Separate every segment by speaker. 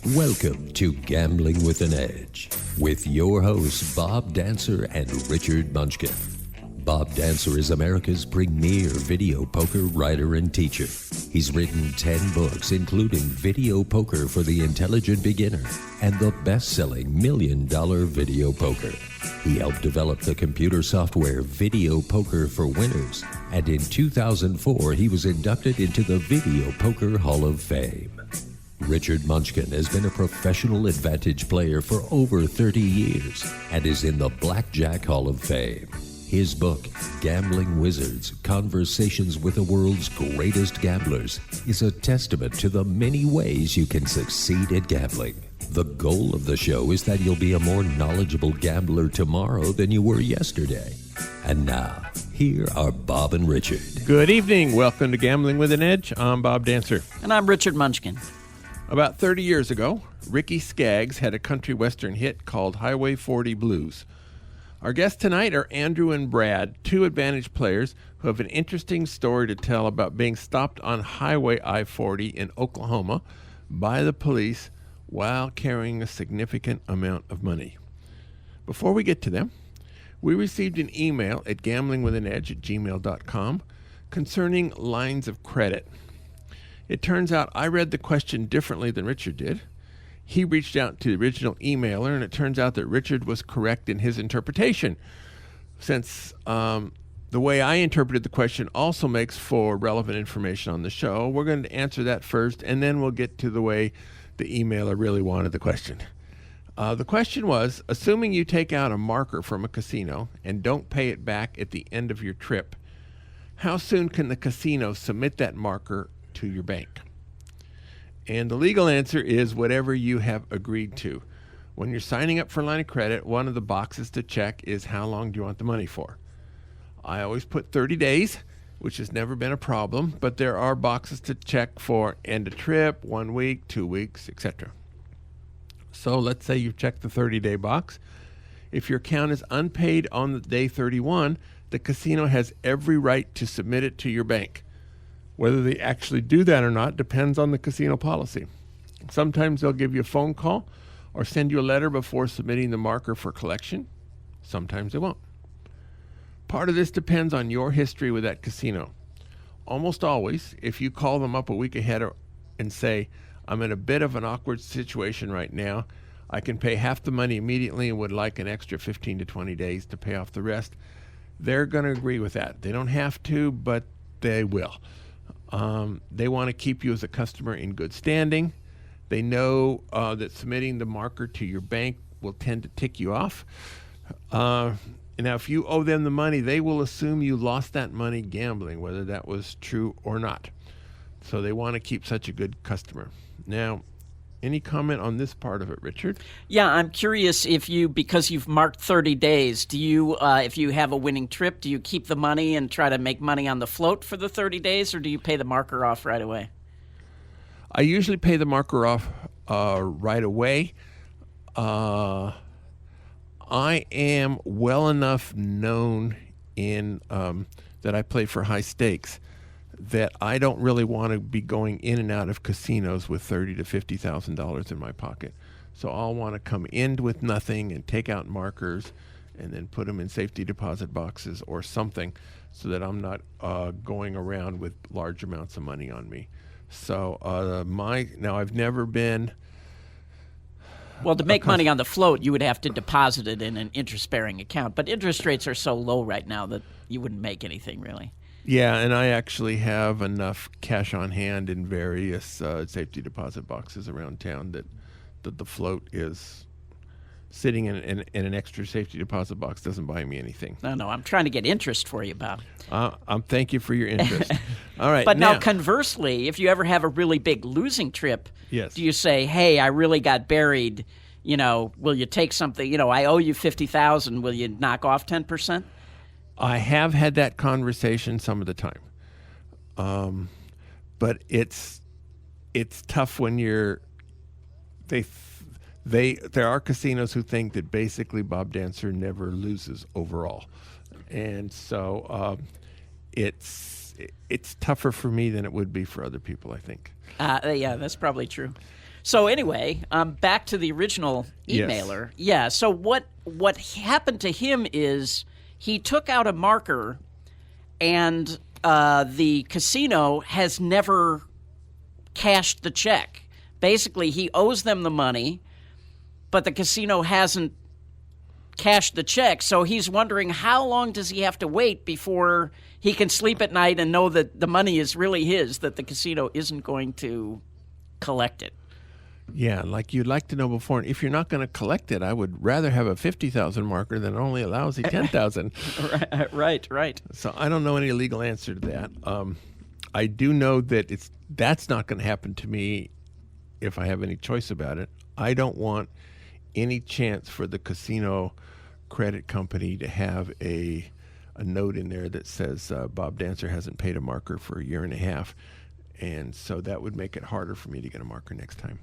Speaker 1: Welcome to Gambling with an Edge with your hosts Bob Dancer and Richard Munchkin. Bob Dancer is America's premier video poker writer and teacher. He's written 10 books, including Video Poker for the Intelligent Beginner and the best-selling $1 Million Video Poker. He helped develop the computer software Video Poker for Winners, and in 2004 he was inducted into the Video Poker Hall of Fame. Richard Munchkin has been a professional advantage player for over 30 years and is in the Blackjack Hall of Fame. His book, Gambling Wizards, Conversations with the World's Greatest Gamblers, is a testament to the many ways you can succeed at gambling. The goal of the show is that you'll be a more knowledgeable gambler tomorrow than you were yesterday. And now, here are Bob and Richard.
Speaker 2: Good evening. Welcome to Gambling with an Edge. I'm Bob Dancer.
Speaker 3: And I'm Richard Munchkin.
Speaker 2: About 30 years ago, Ricky Skaggs had a country western hit called Highway 40 Blues. Our guests tonight are Andrew and Brad, two advantage players who have an interesting story to tell about being stopped on Highway I-40 in Oklahoma by the police while carrying a significant amount of money. Before we get to them, we received an email at gamblingwithanedge@gmail.com concerning lines of credit. It turns out I read the question differently than Richard did. He reached out to the original emailer, and it turns out that Richard was correct in his interpretation. Since the way I interpreted the question also makes for relevant information on the show, we're going to answer that first, and then we'll get to the way the emailer really wanted the question. The question was, assuming you take out a marker from a casino and don't pay it back at the end of your trip, how soon can the casino submit that marker to your bank? And the legal answer is whatever you have agreed to. When you're signing up for a line of credit, one of the boxes to check is how long do you want the money for. I always put 30 days, which has never been a problem, but there are boxes to check for end of trip, 1 week, 2 weeks, etc. So let's say you've checked the 30-day box. If your account is unpaid on the day 31, the casino has every right to submit it to your bank. Whether they actually do that or not depends on the casino policy. Sometimes they'll give you a phone call or send you a letter before submitting the marker for collection. Sometimes they won't. Part of this depends on your history with that casino. Almost always, if you call them up a week ahead and say, I'm in a bit of an awkward situation right now, I can pay half the money immediately and would like an extra 15 to 20 days to pay off the rest, they're going to agree with that. They don't have to, but they will. They want to keep you as a customer in good standing. They know that submitting the marker to your bank will tend to tick you off. Now, if you owe them the money, they will assume you lost that money gambling, whether that was true or not. So they want to keep such a good customer. Now, any comment on this part of it, Richard?
Speaker 3: Yeah, I'm curious if you, because you've marked 30 days, do you, if you have a winning trip, do you keep the money and try to make money on the float for the 30 days, or do you pay the marker off right away?
Speaker 2: I usually pay the marker off right away. I am well enough known in that I play for high stakes that I don't really want to be going in and out of casinos with $30,000 to $50,000 in my pocket. So I'll want to come in with nothing and take out markers and then put them in safety deposit boxes or something so that I'm not going around with large amounts of money on me. So now I've never been...
Speaker 3: Well, to make money on the float, you would have to deposit it in an interest-bearing account. But interest rates are so low right now that you wouldn't make anything, really.
Speaker 2: Yeah, and I actually have enough cash on hand in various safety deposit boxes around town that the float is sitting in an extra safety deposit box doesn't buy me anything.
Speaker 3: No, I'm trying to get interest for you, Bob.
Speaker 2: Thank you for your interest. All right.
Speaker 3: But now, conversely, if you ever have a really big losing trip,
Speaker 2: yes.
Speaker 3: Do you say, hey, I really got buried, will you take something, I owe you $50,000, will you knock off 10%?
Speaker 2: I have had that conversation some of the time, but it's tough when there are casinos who think that basically Bob Dancer never loses overall, and so it's tougher for me than it would be for other people, I think.
Speaker 3: Yeah, that's probably true. So anyway, back to the original emailer.
Speaker 2: Yes.
Speaker 3: Yeah. So what happened to him is he took out a marker, and the casino has never cashed the check. Basically, he owes them the money, but the casino hasn't cashed the check. So he's wondering, how long does he have to wait before he can sleep at night and know that the money is really his, that the casino isn't going to collect it.
Speaker 2: Yeah, like you'd like to know before. And if you're not going to collect it, I would rather have a 50,000 marker than only a lousy 10,000.
Speaker 3: Right.
Speaker 2: So I don't know any legal answer to that. I do know that that's not going to happen to me if I have any choice about it. I don't want any chance for the casino credit company to have a note in there that says Bob Dancer hasn't paid a marker for a year and a half. And so that would make it harder for me to get a marker next time.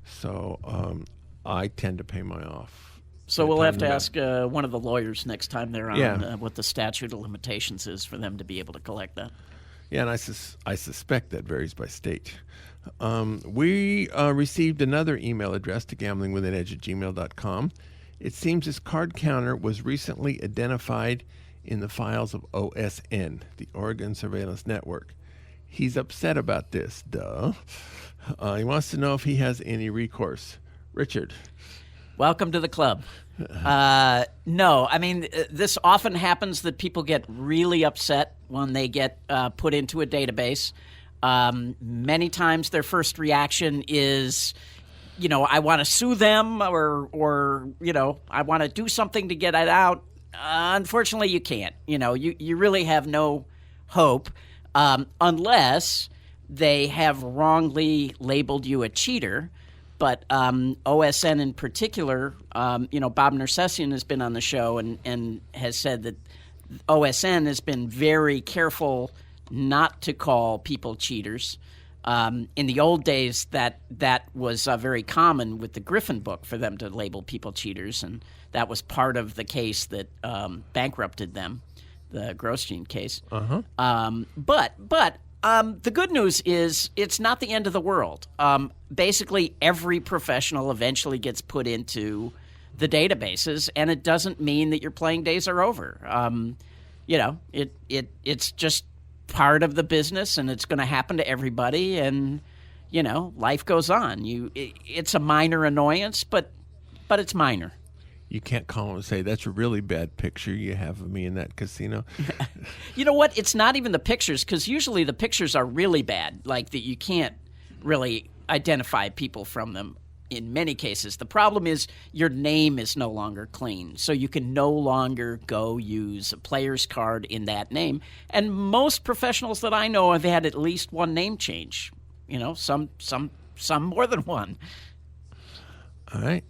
Speaker 2: So I tend to pay mine off.
Speaker 3: So we'll have to ask one of the lawyers next time they're on
Speaker 2: Yeah.
Speaker 3: what the statute of limitations is for them to be able to collect that.
Speaker 2: Yeah, and I suspect that varies by state. We received another email address to gamblingwithanedge@gmail.com. It seems this card counter was recently identified in the files of OSN, the Oregon Surveillance Network. He's upset about this, duh. He wants to know if he has any recourse. Richard.
Speaker 3: Welcome to the club. No, I mean, this often happens that people get really upset when they get put into a database. Many times their first reaction is, I want to sue them or I want to do something to get it out. Unfortunately, you can't. You really have no hope unless they have wrongly labeled you a cheater. But OSN in particular, Bob Nersessian has been on the show and has said that OSN has been very careful not to call people cheaters. In the old days, that was very common with the Griffin book for them to label people cheaters, and that was part of the case that bankrupted them, the Grosjean case.
Speaker 2: Uh-huh.
Speaker 3: But the good news is it's not the end of the world. Basically, every professional eventually gets put into the databases, and it doesn't mean that your playing days are over. It's just part of the business, and it's going to happen to everybody, and life goes on. It's a minor annoyance, but it's minor.
Speaker 2: You can't call him and say, that's a really bad picture you have of me in that casino.
Speaker 3: You know what? It's not even the pictures, because usually the pictures are really bad, like that you can't really identify people from them in many cases. The problem is your name is no longer clean, so you can no longer go use a player's card in that name. And most professionals that I know have had at least one name change. Some more than one.
Speaker 2: All right.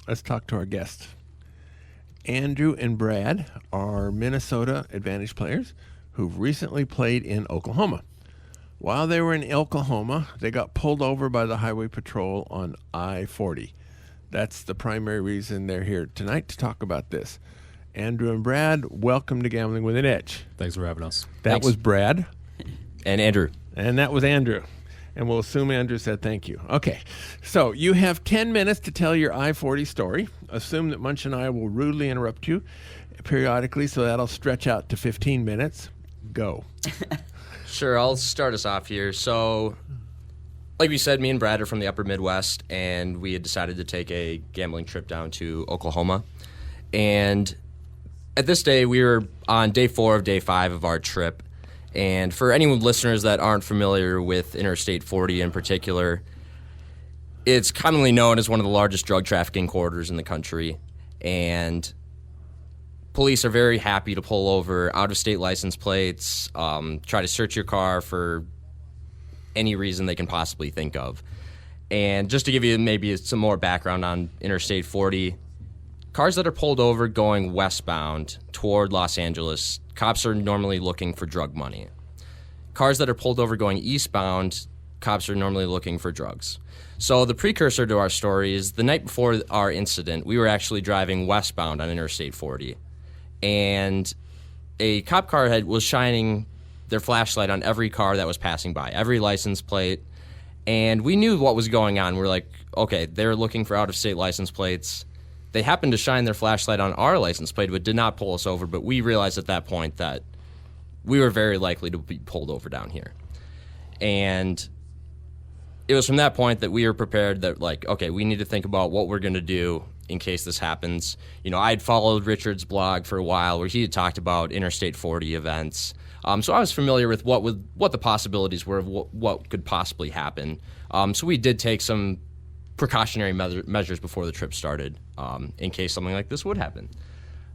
Speaker 2: Let's talk to our guest. Andrew and Brad are Minnesota Advantage players who've recently played in Oklahoma. While they were in Oklahoma, they got pulled over by the Highway Patrol on I-40. That's the primary reason they're here tonight to talk about this. Andrew and Brad, welcome to Gambling with an Edge.
Speaker 4: Thanks for having us.
Speaker 2: That was Brad.
Speaker 4: And Andrew.
Speaker 2: And that was Andrew. And we'll assume Andrew said thank you. Okay, so you have 10 minutes to tell your I-40 story. Assume that Munch and I will rudely interrupt you periodically, so that'll stretch out to 15 minutes. Go.
Speaker 5: Sure, I'll start us off here. So, like we said, me and Brad are from the upper Midwest, and we had decided to take a gambling trip down to Oklahoma. And at this day, we were on day 4 of day 5 of our trip. And for any listeners that aren't familiar with Interstate 40 in particular, it's commonly known as one of the largest drug trafficking corridors in the country. And police are very happy to pull over out-of-state license plates, try to search your car for any reason they can possibly think of. And just to give you maybe some more background on Interstate 40, cars that are pulled over going westbound toward Los Angeles, cops are normally looking for drug money. Cars that are pulled over going eastbound, cops are normally looking for drugs. So the precursor to our story is the night before our incident, we were actually driving westbound on Interstate 40. And a cop car was shining their flashlight on every car that was passing by, every license plate, And we knew what was going on. We're like, okay, they're looking for out-of-state license plates. They happened to shine their flashlight on our license plate, but did not pull us over. But we realized at that point that we were very likely to be pulled over down here. And it was from that point that we were prepared that, like, okay, we need to think about what we're going to do in case this happens. You know, I'd followed Richard's blog for a while where he had talked about Interstate 40 events. So I was familiar with what the possibilities were of what could possibly happen. So we did take some precautionary measures before the trip started in case something like this would happen.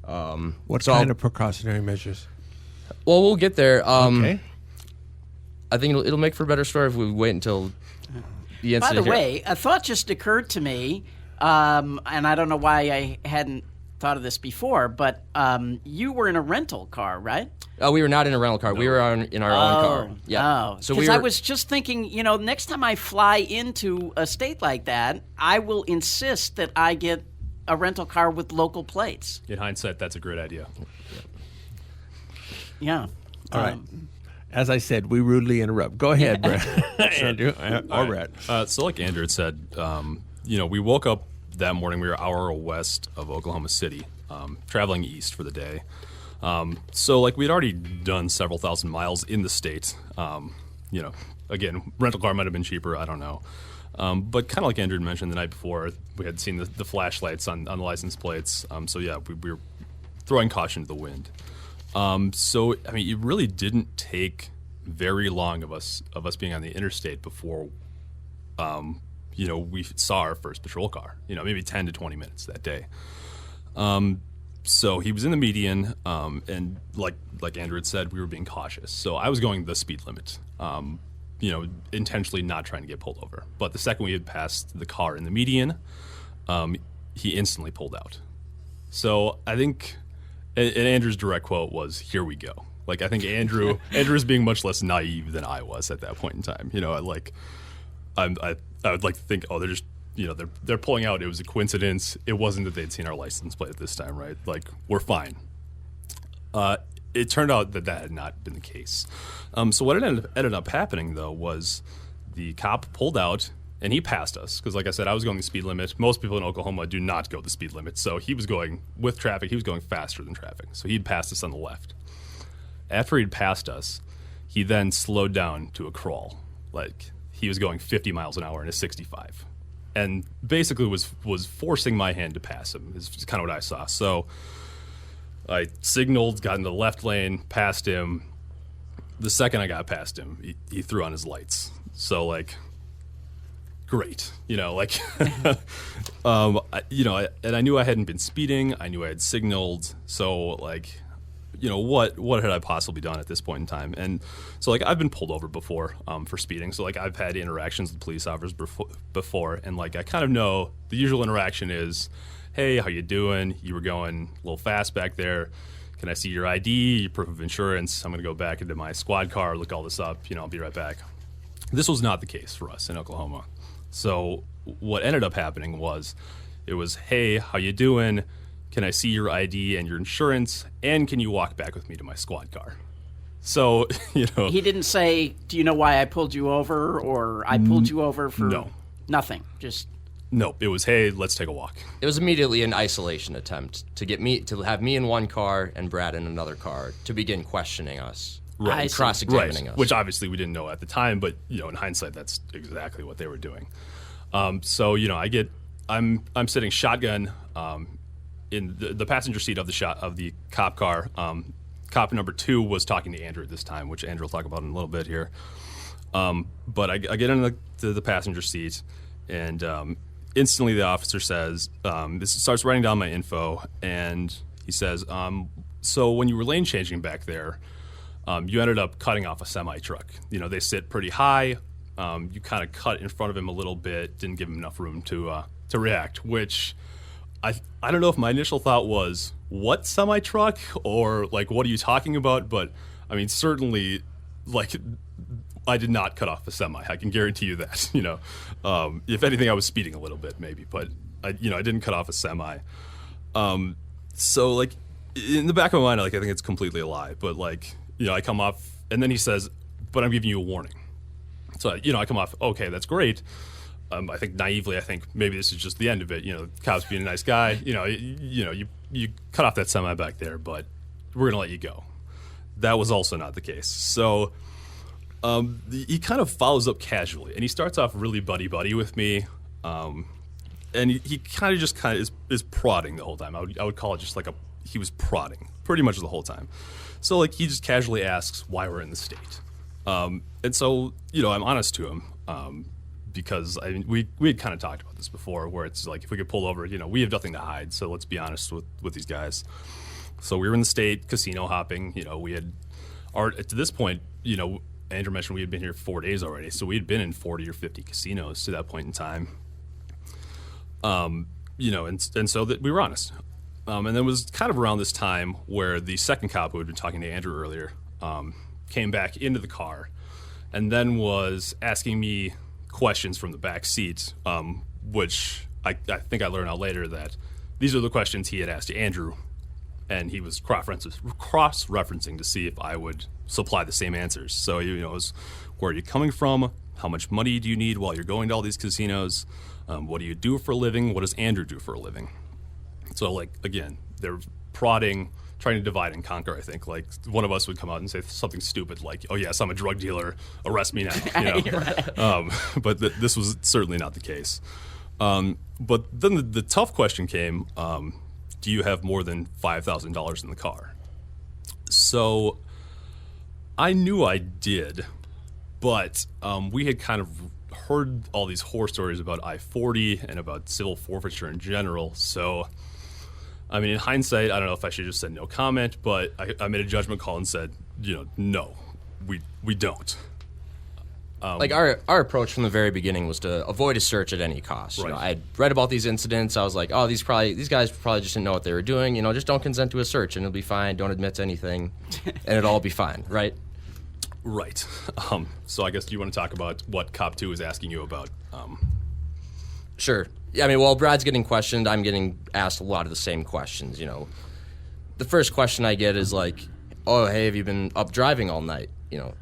Speaker 2: What kind of precautionary measures?
Speaker 5: Well, we'll get there.
Speaker 2: Okay.
Speaker 5: I think it'll make for a better story if we wait until the
Speaker 3: By
Speaker 5: incident.
Speaker 3: the way, a thought just occurred to me, and I don't know why I hadn't thought of this before, but you were in a rental car, right?
Speaker 5: Oh, we were not in a rental car. We were in our own car. Yeah.
Speaker 3: Oh,
Speaker 5: So
Speaker 3: because
Speaker 5: we
Speaker 3: I
Speaker 5: were,
Speaker 3: was just thinking, you know, next time I fly into a state like that, I will insist that I get a rental car with local plates.
Speaker 6: In hindsight, that's a great idea.
Speaker 3: Yeah.
Speaker 2: All right. As I said, we rudely interrupt. Go ahead, Brad. Andrew. Or Brad.
Speaker 6: So like Andrew had said, you know, we woke up that morning. We were an hour west of Oklahoma City, traveling east for the day. So like we'd already done several thousand miles in the state. You know, again, rental car might have been cheaper. I don't know. But kind of like Andrew had mentioned the night before, we had seen the flashlights on the license plates. So yeah, we were throwing caution to the wind. So I mean, it really didn't take very long of us being on the interstate before, you know, we saw our first patrol car. You know, maybe 10 to 20 minutes that day. So he was in the median, and like Andrew had said, we were being cautious. So I was going the speed limit, you know, intentionally not trying to get pulled over. But the second we had passed the car in the median, he instantly pulled out. So I think, and Andrew's direct quote was, "Here we go." Like, I think Andrew is being much less naive than I was at that point in time. You know, I would like to think, oh, they're just, you know, they're pulling out. It was a coincidence. It wasn't that they'd seen our license plate this time, right? Like, we're fine. It turned out that had not been the case. So what ended up happening, though, was the cop pulled out, and he passed us. Because, like I said, I was going the speed limit. Most people in Oklahoma do not go the speed limit. So he was going, with traffic, he was going faster than traffic. So he'd passed us on the left. After he'd passed us, he then slowed down to a crawl. Like, he was going 50 miles an hour in a 65. And basically was forcing my hand to pass him, is kind of what I saw. So I signaled, got into the left lane, passed him. The second I got past him, he threw on his lights. So, like, great. You know, like, you know, and I knew I hadn't been speeding. I knew I had signaled. So, like, you know, what had I possibly done at this point in time? And so, like, I've been pulled over before for speeding. So, like, I've had interactions with police officers before, and, like, I kind of know the usual interaction is, hey, how you doing? You were going a little fast back there. Can I see your ID, your proof of insurance? I'm going to go back into my squad car, look all this up. You know, I'll be right back. This was not the case for us in Oklahoma. So what ended up happening was, it was, hey, how you doing? Can I see your ID and your insurance? And can you walk back with me to my squad car? So, you know.
Speaker 3: He didn't say, do you know why I pulled you over? Or I pulled you over for nothing. Just.
Speaker 6: No, it was, hey, let's take a walk.
Speaker 5: It was immediately an isolation attempt to have me in one car and Brad in another car to begin questioning us.
Speaker 3: Right.
Speaker 5: And cross-examining us.
Speaker 6: Which obviously we didn't know at the time, but, you know, in hindsight, that's exactly what they were doing. So, you know, I'm sitting shotgun in the passenger seat of the cop car. Cop number 2 was talking to Andrew at this time, which Andrew will talk about in a little bit here. But I get into the passenger seat, and instantly the officer says, this starts writing down my info, and he says, so when you were lane changing back there, you ended up cutting off a semi-truck. You know, they sit pretty high. You kind of cut in front of him a little bit, didn't give him enough room to react, which I don't know if my initial thought was, what semi-truck? Or, like, what are you talking about? But, I mean, certainly, like, I did not cut off a semi. I can guarantee you that, you know. If anything, I was speeding a little bit, maybe. But, I didn't cut off a semi. So, like, in the back of my mind, like, I think it's completely a lie. But, like, you know, I come off, and then he says, but I'm giving you a warning. So, I come off, okay, that's great. I think naively, maybe this is just the end of it. Cop's being a nice guy. You cut off that semi back there, but we're going to let you go. That was also not the case. So he kind of follows up casually, and he starts off really buddy-buddy with me. And he kind of is prodding the whole time. I would call it just like he was prodding pretty much the whole time. So he just casually asks why we're in the state. And so, I'm honest to him because we had kind of talked about this before where it's like if we get pulled over, we have nothing to hide. So let's be honest with these guys. So we were in the state casino hopping. We had to this point, Andrew mentioned we had been here 4 days already. So we had been in 40 or 50 casinos to that point in time. And so that we were honest. And then it was kind of around this time where the second cop who had been talking to Andrew earlier came back into the car and then was asking me questions from the back seat, which I think I learned out later that these are the questions he had asked Andrew, and he was cross-referencing to see if I would supply the same answers. So, it was, where are you coming from? How much money do you need while you're going to all these casinos? What do you do for a living? What does Andrew do for a living? So, again, they're prodding, trying to divide and conquer, I think. One of us would come out and say something stupid like, oh, yes, I'm a drug dealer. Arrest me now. But this was certainly not the case. But then the tough question came, do you have more than $5,000 in the car? So I knew I did, but we had kind of heard all these horror stories about I-40 and about civil forfeiture in general. So, in hindsight, I don't know if I should have just said no comment, but I made a judgment call and said, no, we don't.
Speaker 5: Our approach from the very beginning was to avoid a search at any cost.
Speaker 6: Right.
Speaker 5: I read about these incidents. I was like, oh, these guys probably just didn't know what they were doing. Just don't consent to a search and it'll be fine. Don't admit to anything, and it'll all be fine, right?
Speaker 6: Right. So I guess you want to talk about what Cop 2 is asking you about?
Speaker 5: Sure. While Brad's getting questioned, I'm getting asked a lot of the same questions. The first question I get is like, oh, hey, have you been up driving all night?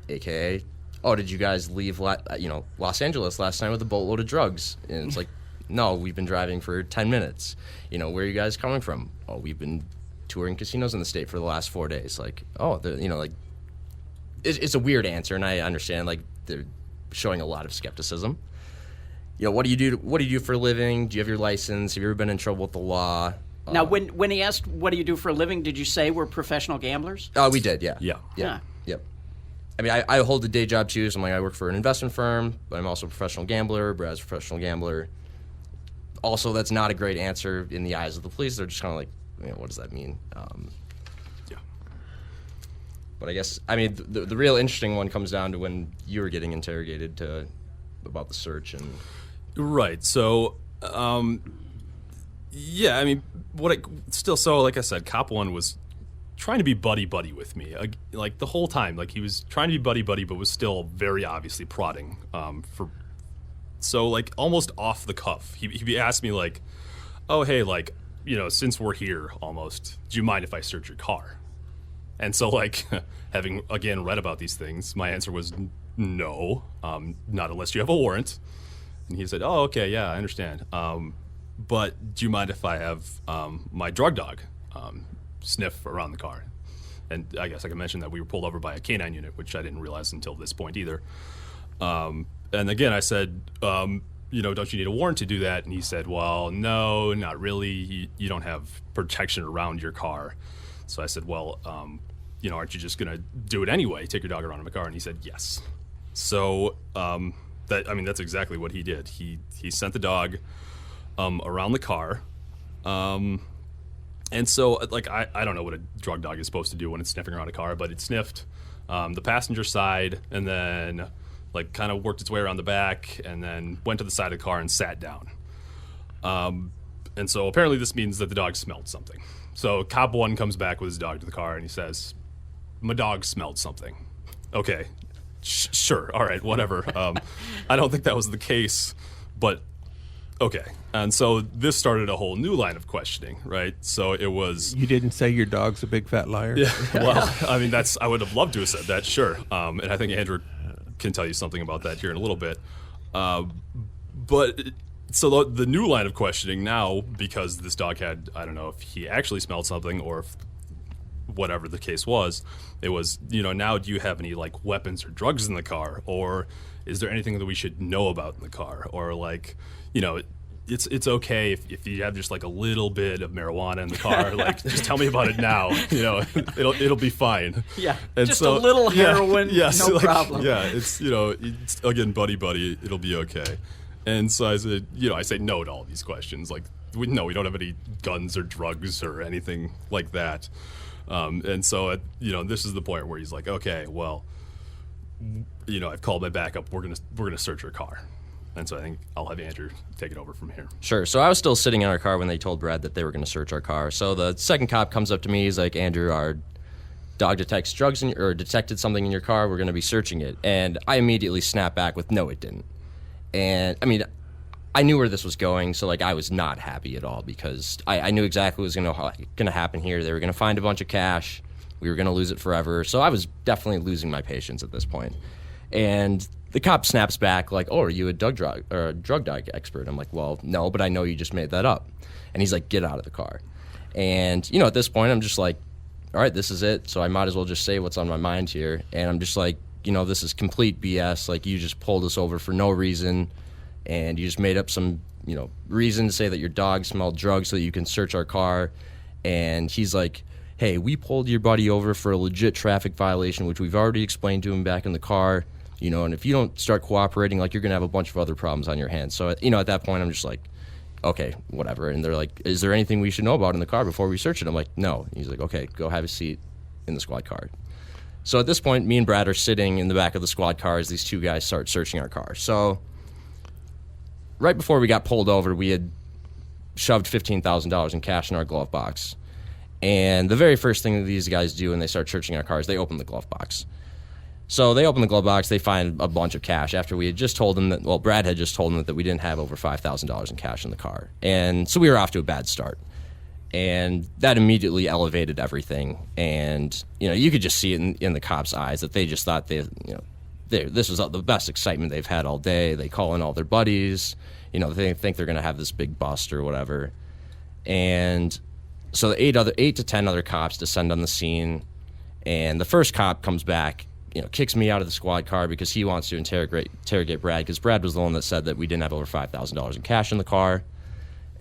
Speaker 5: AKA, oh, did you guys leave Los Angeles last night with a boatload of drugs? And it's like, no, we've been driving for 10 minutes. Where are you guys coming from? Oh, we've been touring casinos in the state for the last 4 days. Like, oh, it's a weird answer, and I understand, they're showing a lot of skepticism. What do you do for a living? Do you have your license? Have you ever been in trouble with the law?
Speaker 3: Now, when he asked, what do you do for a living, did you say we're professional gamblers?
Speaker 5: We did, yeah.
Speaker 6: Yeah.
Speaker 5: Yeah. Yep. I hold a day job, too, so I work for an investment firm, but I'm also a professional gambler. Brad's a professional gambler. Also, that's not a great answer in the eyes of the police. They're just kind of like, what does that mean?
Speaker 6: Yeah.
Speaker 5: But I guess, the real interesting one comes down to when you were getting interrogated about the search and...
Speaker 6: Right. So, like I said, Cop 1 was trying to be buddy-buddy with me. The whole time. He was trying to be buddy-buddy, but was still very obviously prodding. Almost off the cuff. He asked me, oh, hey, since we're here almost, do you mind if I search your car? And so, having, again, read about these things, my answer was no, not unless you have a warrant. And he said, oh, okay, yeah, I understand. But do you mind if I have my drug dog sniff around the car? And I guess I can mention that we were pulled over by a canine unit, which I didn't realize until this point either. And again, I said, don't you need a warrant to do that? And he said, well, no, not really. You don't have protection around your car. So I said, well, aren't you just going to do it anyway, take your dog around in my car? And he said, yes. So that's exactly what he did. He sent the dog around the car. And so, I don't know what a drug dog is supposed to do when it's sniffing around a car, but it sniffed the passenger side and then, kind of worked its way around the back and then went to the side of the car and sat down. And so apparently this means that the dog smelled something. So Cop 1 comes back with his dog to the car and he says, my dog smelled something. Okay, sure, all right, whatever. I don't think that was the case, but okay. And so this started a whole new line of questioning, right? So it was...
Speaker 2: You didn't say your dog's a big fat liar?
Speaker 6: Yeah, well, I would have loved to have said that, sure. And I think Andrew can tell you something about that here in a little bit. But so the new line of questioning now, because this dog had, I don't know if he actually smelled something or if whatever the case was, it was, now do you have any like weapons or drugs in the car, or is there anything that we should know about in the car, or like, it's okay if you have just like a little bit of marijuana in the car, like just tell me about it now, it'll be fine.
Speaker 3: Yeah,
Speaker 6: and
Speaker 3: just a little heroin, no
Speaker 6: so
Speaker 3: problem.
Speaker 6: Yeah, it's again, buddy, it'll be okay. And so I said, I say no to all these questions. Like, we don't have any guns or drugs or anything like that. And so, this is the point where he's like, okay, well, I've called my backup. We're gonna search your car. And so I think I'll have Andrew take it over from here.
Speaker 5: Sure. So I was still sitting in our car when they told Brad that they were going to search our car. So the second cop comes up to me. He's like, Andrew, our dog detects drugs or detected something in your car. We're going to be searching it. And I immediately snapped back with, no, it didn't. And I mean, I knew where this was going, so like I was not happy at all, because I knew exactly what was going to happen here. They were going to find a bunch of cash. We were going to lose it forever. So I was definitely losing my patience at this point. And the cop snaps back like, "Oh, are you a drug dog expert?" I'm like, "Well, no, but I know you just made that up." And he's like, "Get out of the car." And at this point, I'm just like, "All right, this is it. So I might as well just say what's on my mind here." And I'm just like, this is complete BS. Like, you just pulled us over for no reason, and you just made up some, reason to say that your dog smelled drugs so that you can search our car. And he's like, "Hey, we pulled your buddy over for a legit traffic violation, which we've already explained to him back in the car, and if you don't start cooperating, like, you're going to have a bunch of other problems on your hands." So, at that point, I'm just like, okay, whatever. And they're like, "Is there anything we should know about in the car before we search it?" I'm like, "No." He's like, "Okay, go have a seat in the squad car." So at this point, me and Brad are sitting in the back of the squad car as these two guys start searching our car. So right before we got pulled over, we had shoved $15,000 in cash in our glove box. And the very first thing that these guys do when they start searching our cars, they open the glove box. So they open the glove box, they find a bunch of cash after we had just told them that, Brad had just told them that we didn't have over $5,000 in cash in the car. And so we were off to a bad start. And that immediately elevated everything. And, you could just see it in the cops' eyes that they just thought this was the best excitement they've had all day. They call in all their buddies. They think they're going to have this big bust or whatever. And so the 8 to 10 other cops descend on the scene. And the first cop comes back, kicks me out of the squad car because he wants to interrogate Brad, because Brad was the one that said that we didn't have over $5,000 in cash in the car.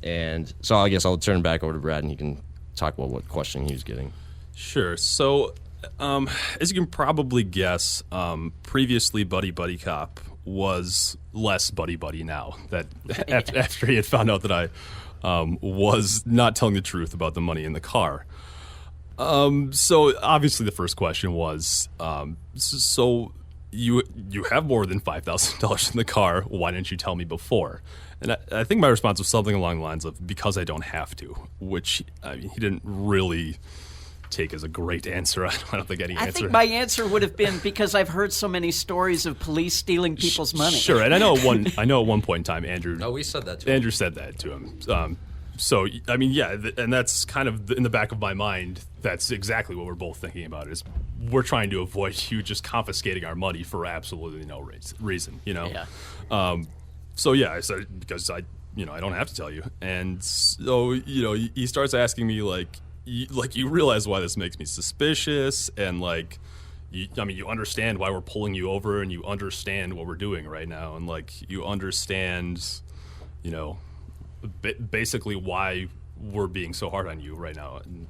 Speaker 5: And so I guess I'll turn it back over to Brad, and he can talk about what questioning he was getting.
Speaker 6: Sure. So, as you can probably guess, previously Buddy Cop was less Buddy now. That after he had found out that I was not telling the truth about the money in the car. So obviously the first question was, so you have more than $5,000 in the car. Why didn't you tell me before? And I think my response was something along the lines of, because I don't have to, which he didn't really take as a great answer. I don't think any answer.
Speaker 3: I think my answer would have been, because I've heard so many stories of police stealing people's money.
Speaker 6: Sure, and I know at one point in time, Andrew.
Speaker 5: No, we said that to him.
Speaker 6: Andrew said that to him. So, I mean, yeah, and that's kind of in the back of my mind. That's exactly what we're both thinking about, is we're trying to avoid you just confiscating our money for absolutely no reason,
Speaker 3: Yeah.
Speaker 6: So, yeah, I said, because I don't have to tell you. And so, he starts asking me, you realize why this makes me suspicious, and, you understand why we're pulling you over, and you understand what we're doing right now, and, you understand, basically why we're being so hard on you right now. And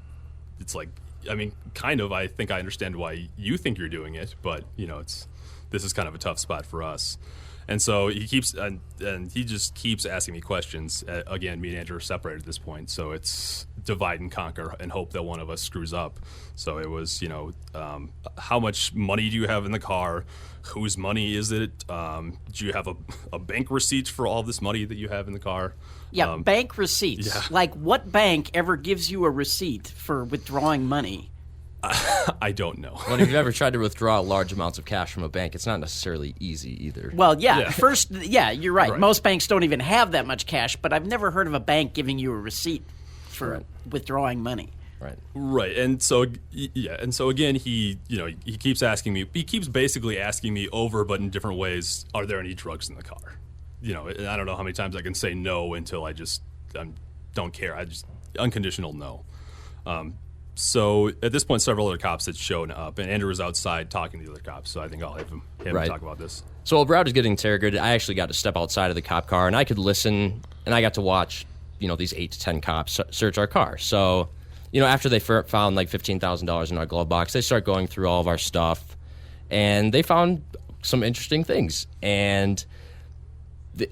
Speaker 6: it's I think I understand why you think you're doing it, but this is kind of a tough spot for us. And so he just keeps asking me questions. Again, me and Andrew are separated at this point, so it's divide and conquer and hope that one of us screws up. So it was, how much money do you have in the car? Whose money is it? Do you have a bank receipt for all this money that you have in the car?
Speaker 3: Yeah, bank receipts.
Speaker 6: Yeah.
Speaker 3: What bank ever gives you a receipt for withdrawing money?
Speaker 6: I don't know.
Speaker 5: Well, if you've ever tried to withdraw large amounts of cash from a bank, it's not necessarily easy either.
Speaker 3: Well,
Speaker 6: Yeah.
Speaker 3: First, you're right.
Speaker 6: Right.
Speaker 3: Most banks don't even have that much cash, but I've never heard of a bank giving you a receipt for withdrawing money.
Speaker 6: Right, and so again, he keeps asking me. He keeps basically asking me over, but in different ways. Are there any drugs in the car? And I don't know how many times I can say no until I don't care. I just unconditional no. So at this point, several other cops had shown up, and Andrew was outside talking to the other cops. So I think I'll have him talk about this.
Speaker 5: So while Brad was getting interrogated, I actually got to step outside of the cop car, and I could listen, and I got to watch, these 8 to 10 cops search our car. So, after they found like $15,000 in our glove box, they start going through all of our stuff, and they found some interesting things. And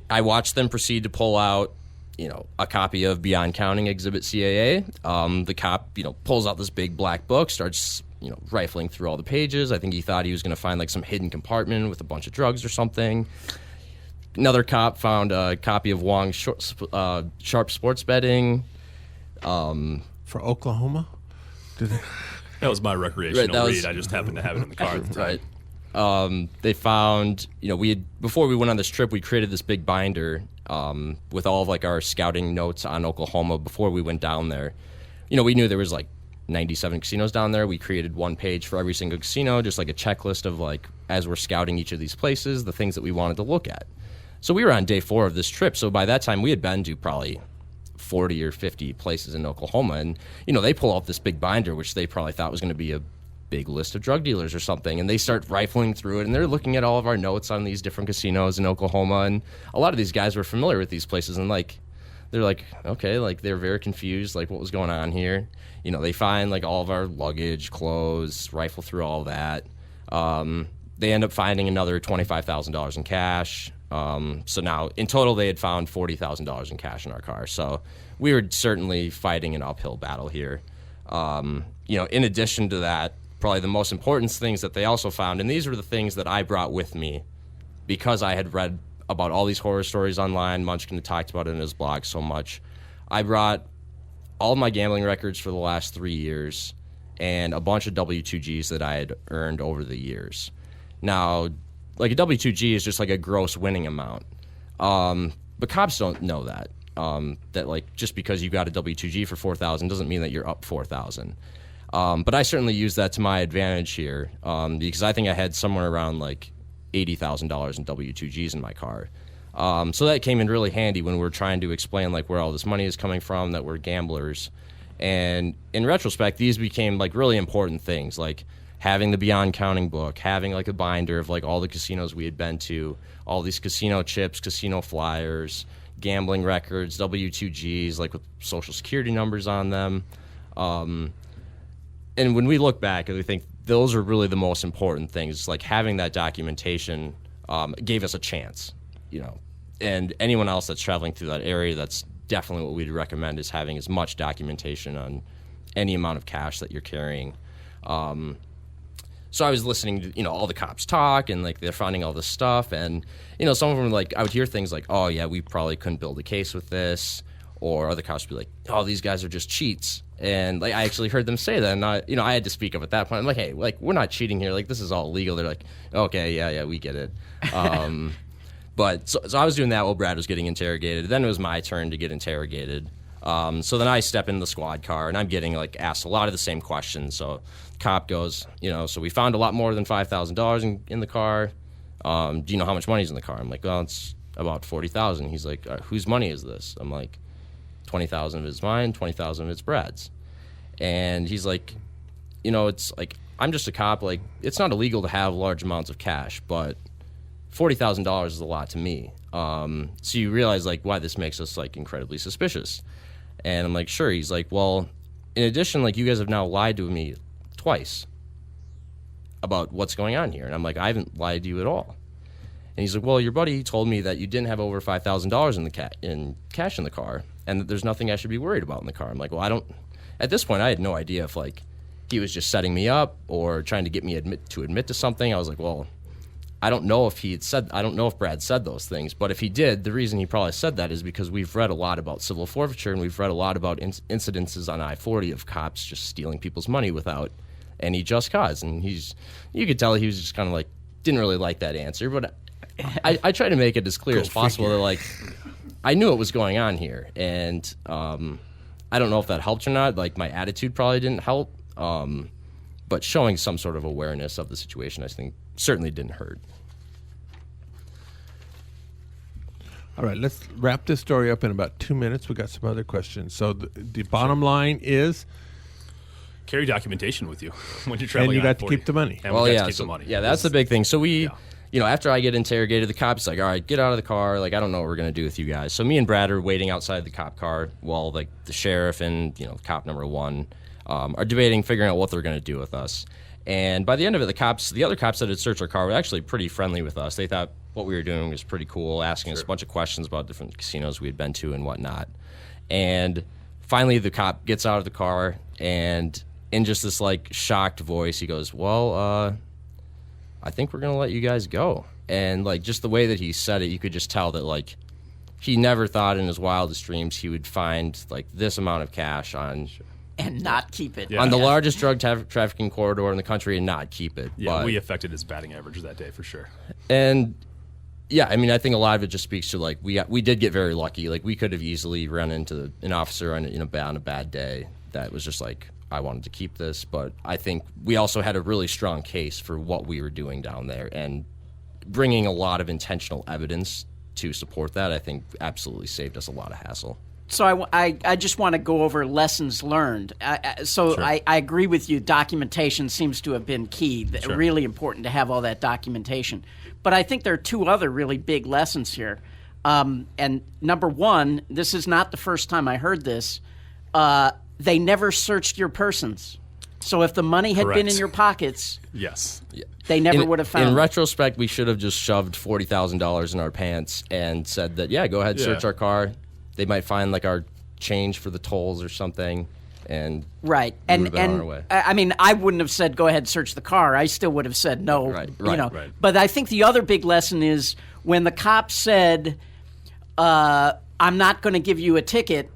Speaker 5: I watched them proceed to pull out, a copy of Beyond Counting Exhibit CAA. The cop, pulls out this big black book, starts, rifling through all the pages. I think he thought he was going to find like some hidden compartment with a bunch of drugs or something. Another cop found a copy of Wong's Sharp Sports Betting.
Speaker 2: For Oklahoma?
Speaker 6: That was my recreational
Speaker 5: Right,
Speaker 6: read. I just happened to have it in the car at the time.
Speaker 5: Right. They found, before we went on this trip, we created this big binder with all of like our scouting notes on Oklahoma before we went down there. We knew there was like 97 casinos down there. We created one page for every single casino, just like a checklist of like, as we're scouting each of these places, the things that we wanted to look at. So we were on day 4 of this trip. So by that time, we had been to probably 40 or 50 places in Oklahoma. And, they pull out this big binder, which they probably thought was going to be a big list of drug dealers or something. And they start rifling through it, and they're looking at all of our notes on these different casinos in Oklahoma. And a lot of these guys were familiar with these places. And, they're like, okay, they're very confused, what was going on here. They find, all of our luggage, clothes, rifle through all that. They end up finding another $25,000 in cash. So now, in total, they had found $40,000 in cash in our car. So we were certainly fighting an uphill battle here. In addition to that, probably the most important things that they also found, and these were the things that I brought with me because I had read about all these horror stories online. Munchkin had talked about it in his blog so much. I brought all of my gambling records for the last 3 years and a bunch of W-2Gs that I had earned over the years. Now, a W-2G is just a gross winning amount. But cops don't know that. That just because you got a W-2G for $4,000 doesn't mean that you're up $4,000. But I certainly used that to my advantage here because I think I had somewhere around $80,000 in W-2Gs in my car. So that came in really handy when we were trying to explain where all this money is coming from, that we're gamblers. And in retrospect, these became really important things, having the Beyond Counting book, having a binder of all the casinos we had been to, all these casino chips, casino flyers, gambling records, W-2Gs with Social Security numbers on them. And when we look back, we think those are really the most important things. Having that documentation gave us a chance, And anyone else that's traveling through that area, that's definitely what we'd recommend, is having as much documentation on any amount of cash that you're carrying. So I was listening to, all the cops talk, and they're finding all this stuff, and some of them I would hear things oh yeah, we probably couldn't build a case with this, or other cops would be oh, these guys are just cheats, and I actually heard them say that, and I had to speak up at that point. I'm hey, we're not cheating here, this is all legal. They're okay, yeah, we get it. But so I was doing that while Brad was getting interrogated. Then it was my turn to get interrogated. So then I step in the squad car, and I'm getting asked a lot of the same questions. So cop goes, so we found a lot more than $5,000 in the car. Do you know how much money's in the car? I'm well, it's about $40,000. He's whose money is this? I'm $20,000 of it's mine, $20,000 of it's Brad's. And he's it's I'm just a cop. It's not illegal to have large amounts of cash, but $40,000 is a lot to me. So you realize why this makes us incredibly suspicious. And I'm sure. He's well, in addition, you guys have now lied to me twice about what's going on here. And I'm I haven't lied to you at all. And he's well, your buddy told me that you didn't have over $5,000 in cash in the car, and that there's nothing I should be worried about in the car. I'm well, I don't. At this point, I had no idea if he was just setting me up or trying to get me to admit to something. I was well, I don't know if I don't know if Brad said those things, but if he did, the reason he probably said that is because we've read a lot about civil forfeiture, and we've read a lot about incidences on I-40 of cops just stealing people's money without any just cause. And you could tell he was just kind of didn't really like that answer, but I tried to make it as clear as possible that I knew what was going on here. And I don't know if that helped or not. Like, my attitude probably didn't help. But showing some sort of awareness of the situation, I think, certainly didn't hurt.
Speaker 2: All right, let's wrap this story up in about 2 minutes. We got some other questions. So the bottom line is,
Speaker 6: Carry documentation with you when you're traveling.
Speaker 2: and you
Speaker 6: on
Speaker 2: got to
Speaker 6: 40.
Speaker 2: keep the money.
Speaker 6: And we got to keep
Speaker 5: so,
Speaker 6: the money.
Speaker 5: yeah, that's the big thing. So we,
Speaker 6: Yeah.
Speaker 5: you know, after I get interrogated, the cop's like, all right, get out of the car. Like, I don't know what we're going to do with you guys. So me and Brad are waiting outside the cop car while, like, the sheriff and, you know, cop number one are debating, figuring out what they're going to do with us. And by the end of it, the other cops that had searched our car were actually pretty friendly with us. They thought what we were doing was pretty cool, asking us a bunch of questions about different casinos we had been to and whatnot. And finally, the cop gets out of the car, and in just this, like, shocked voice, he goes, well, I think we're going to let you guys go. And, like, just the way that he said it, you could just tell that, like, he never thought in his wildest dreams he would find, like, this amount of cash on
Speaker 3: And not keep it.
Speaker 6: Yeah.
Speaker 5: on the largest drug trafficking corridor in the country and not keep it.
Speaker 6: Yeah,
Speaker 5: But-
Speaker 6: we affected his batting average that day for sure.
Speaker 5: and yeah, I mean, I think a lot of it just speaks to, like, we did get very lucky. Like, we could have easily run into an officer on a bad day that was just like, I wanted to keep this. But I think we also had a really strong case for what we were doing down there, and bringing a lot of intentional evidence to support that, I think, absolutely saved us a lot of hassle.
Speaker 3: So I just want to go over lessons learned. I agree with you. Documentation seems to have been key. Really important to have all that documentation. But I think there are two other really big lessons here. And number one, this is not the first time I heard this. They never searched your persons. So if the money had been
Speaker 6: Correct.
Speaker 3: in your pockets,
Speaker 6: Yes.
Speaker 3: they never would have found
Speaker 5: In
Speaker 3: it.
Speaker 5: retrospect, we should have just shoved $40,000 in our pants and said that, yeah, go ahead, search our car. They might find, like, our change for the tolls or something, and
Speaker 3: Right.
Speaker 5: we
Speaker 3: And
Speaker 5: would've been on our way.
Speaker 3: I mean, I wouldn't have said, go ahead, search the car. I still would have said no.
Speaker 5: Right,
Speaker 3: You
Speaker 5: right,
Speaker 3: know.
Speaker 6: right.
Speaker 3: But I think the other big lesson is when the cop said, I'm not going to give you a ticket,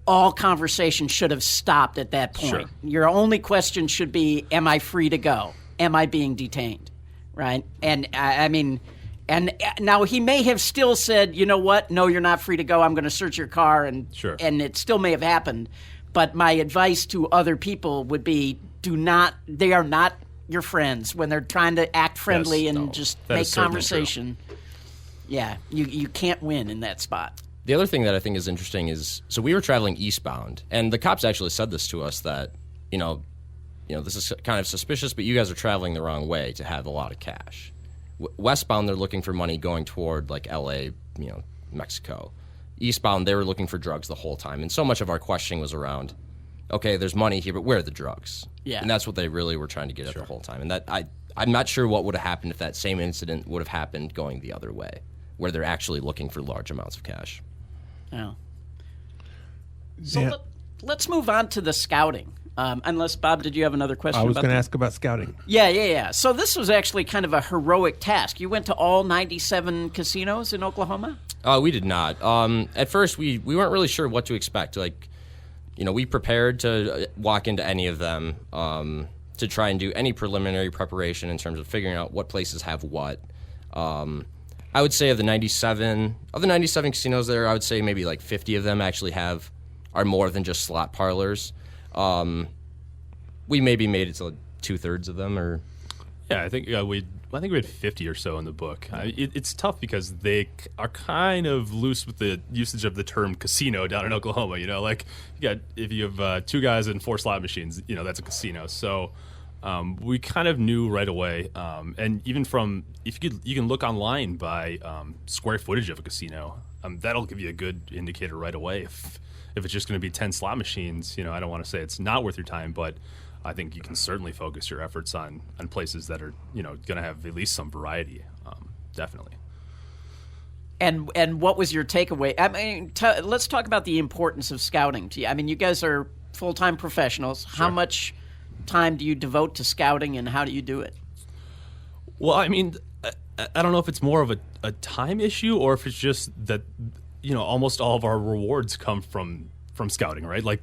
Speaker 3: all conversation should have stopped at that point.
Speaker 6: Sure.
Speaker 3: Your only question should be, am I free to go? Am I being detained? Right? And I mean... And now he may have still said, you know what? No, you're not free to go. I'm going to search your car, and
Speaker 6: Sure.
Speaker 3: and it still may have happened. But my advice to other people would be: they are not your friends when they're trying to act friendly
Speaker 6: Yes,
Speaker 3: and
Speaker 6: no.
Speaker 3: just
Speaker 6: That
Speaker 3: make
Speaker 6: is certainly
Speaker 3: conversation. Yeah, you can't win in that spot.
Speaker 5: The other thing that I think is interesting is, so we were traveling eastbound, and the cops actually said this to us, that, you know, this is kind of suspicious, but you guys are traveling the wrong way to have a lot of cash. Westbound, they're looking for money going toward, like, L.A., Mexico. Eastbound, they were looking for drugs the whole time. And so much of our questioning was around, okay, there's money here, but where are the drugs?
Speaker 3: Yeah.
Speaker 5: And that's what they really were trying to get at the whole time. And that I'm not sure what would have happened if that same incident would have happened going the other way, where they're actually looking for large amounts of cash.
Speaker 3: Yeah. So
Speaker 2: Yeah.
Speaker 3: let's move on to the scouting. Unless, Bob, did you have another question?
Speaker 2: I was
Speaker 3: about
Speaker 2: going to
Speaker 3: the-
Speaker 2: ask about scouting.
Speaker 3: Yeah. So this was actually kind of a heroic task. You went to all 97 casinos in Oklahoma?
Speaker 5: We did not. At first, we weren't really sure what to expect. Like, we prepared to walk into any of them, to try and do any preliminary preparation in terms of figuring out what places have what. I would say of the 97 casinos there, I would say maybe like 50 of them actually are more than just slot parlors. We maybe made it to like 2/3 of them, or
Speaker 6: Yeah, I think we had 50 or so in the book. It's tough because they are kind of loose with the usage of the term casino down in Oklahoma. Like if you have 2 guys and 4 slot machines, that's a casino. So we kind of knew right away. And even from you can look online by square footage of a casino. That'll give you a good indicator right away if it's just going to be 10 slot machines. I don't want to say it's not worth your time, but I think you can certainly focus your efforts on places that are, going to have at least some variety. Definitely.
Speaker 3: And what was your takeaway? I mean, let's talk about the importance of scouting to you. I mean, you guys are full-time professionals. How much time do you devote to scouting, and how do you do it?
Speaker 6: Well, I mean, I don't know if it's more of a time issue or if it's just that, almost all of our rewards come from scouting, right? Like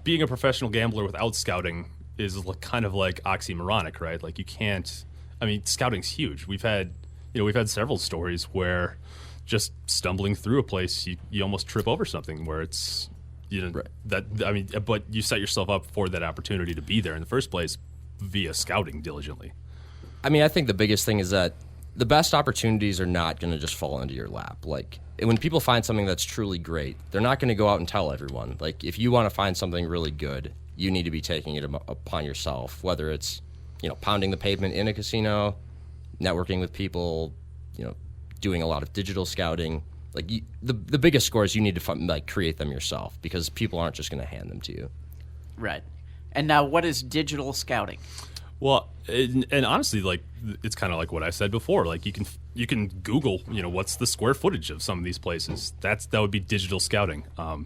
Speaker 6: being a professional gambler without scouting is kind of like oxymoronic, right? Like you can't. I mean, scouting's huge. We've had several stories where just stumbling through a place, you almost trip over something where it's You know,
Speaker 5: Right.
Speaker 6: but you set yourself up for that opportunity to be there in the first place via scouting diligently.
Speaker 5: I mean, I think the biggest thing is that the best opportunities are not going to just fall into your lap. Like, when people find something that's truly great, they're not going to go out and tell everyone. Like, if you want to find something really good, you need to be taking it upon yourself, whether it's, pounding the pavement in a casino, networking with people, doing a lot of digital scouting. Like, the biggest scores, you need to create them yourself, because people aren't just going to hand them to you.
Speaker 3: Right. And now, what is digital scouting?
Speaker 6: Well, and honestly, like, it's kind of like what I said before. Like, you can Google, what's the square footage of some of these places. That would be digital scouting. And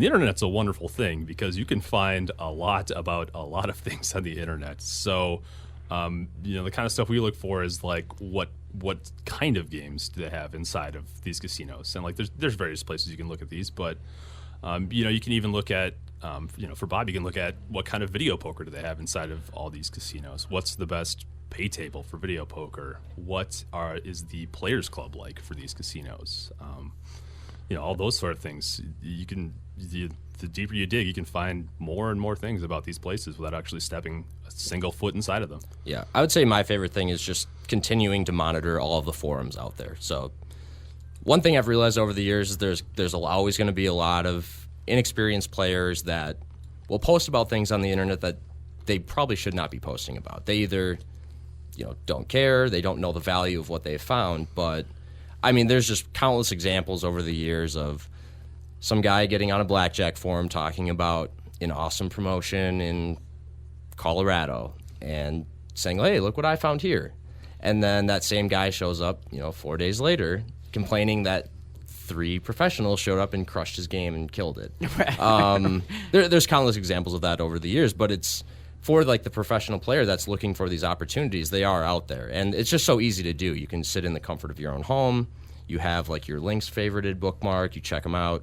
Speaker 6: the internet's a wonderful thing because you can find a lot about a lot of things on the internet. So, the kind of stuff we look for is like what kind of games do they have inside of these casinos? And like, there's various places you can look at these, but you can even look at for Bob, you can look at what kind of video poker do they have inside of all these casinos. What's the best pay table for video poker? What is the Players Club like for these casinos? All those sort of things. The deeper you dig, you can find more and more things about these places without actually stepping a single foot inside of them.
Speaker 5: Yeah, I would say my favorite thing is just continuing to monitor all of the forums out there. So one thing I've realized over the years is there's always going to be a lot of inexperienced players that will post about things on the internet that they probably should not be posting about. They either don't care, they don't know the value of what they've found, but I mean, there's just countless examples over the years of some guy getting on a blackjack forum talking about an awesome promotion in Colorado and saying, hey, look what I found here. And then that same guy shows up, 4 days later, complaining that 3 professionals showed up and crushed his game and killed it. There's countless examples of that over the years, but it's for like the professional player that's looking for these opportunities. They are out there, and it's just so easy to do. You can sit in the comfort of your own home. You have like your links favorited, bookmarked. You check them out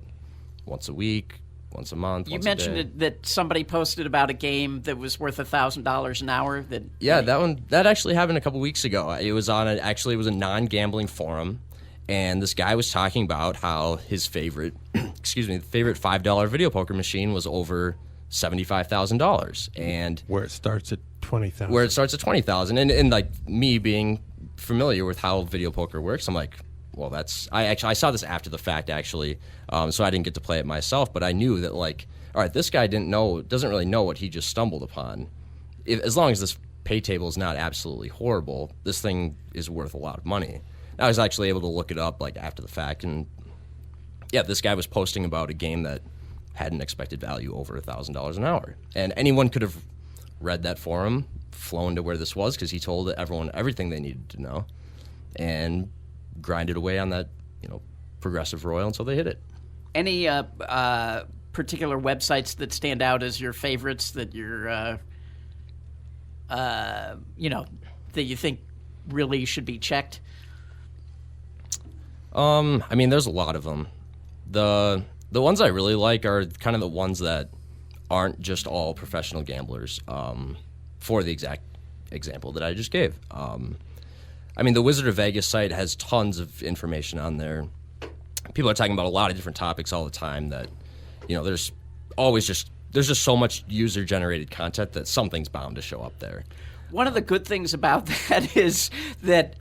Speaker 5: once a week, once a month.
Speaker 3: You mentioned that somebody posted about a game that was worth $1,000 an hour.
Speaker 5: That actually happened a couple weeks ago. It was it was a non-gambling forum, and this guy was talking about how his favorite $5 video poker machine was over $75,000, and
Speaker 2: Where it starts at $20,000.
Speaker 5: Where it starts at $20,000, and like me being familiar with how video poker works, I'm like, well, I saw this after the fact actually, so I didn't get to play it myself, but I knew that like, all right, this guy doesn't really know what he just stumbled upon. As long as this pay table is not absolutely horrible, this thing is worth a lot of money. I was actually able to look it up like after the fact, and yeah, this guy was posting about a game that had an expected value over $1,000 an hour, and anyone could have read that forum, flown to where this was, because he told everyone everything they needed to know, and grinded away on that, progressive royal until they hit it.
Speaker 3: Any particular websites that stand out as your favorites that you're, that you think really should be checked?
Speaker 5: I mean, there's a lot of them. The ones I really like are kind of the ones that aren't just all professional gamblers. For the exact example that I just gave. I mean, the Wizard of Vegas site has tons of information on there. People are talking about a lot of different topics all the time that, there's just so much user-generated content that something's bound to show up there.
Speaker 3: One of the good things about that is that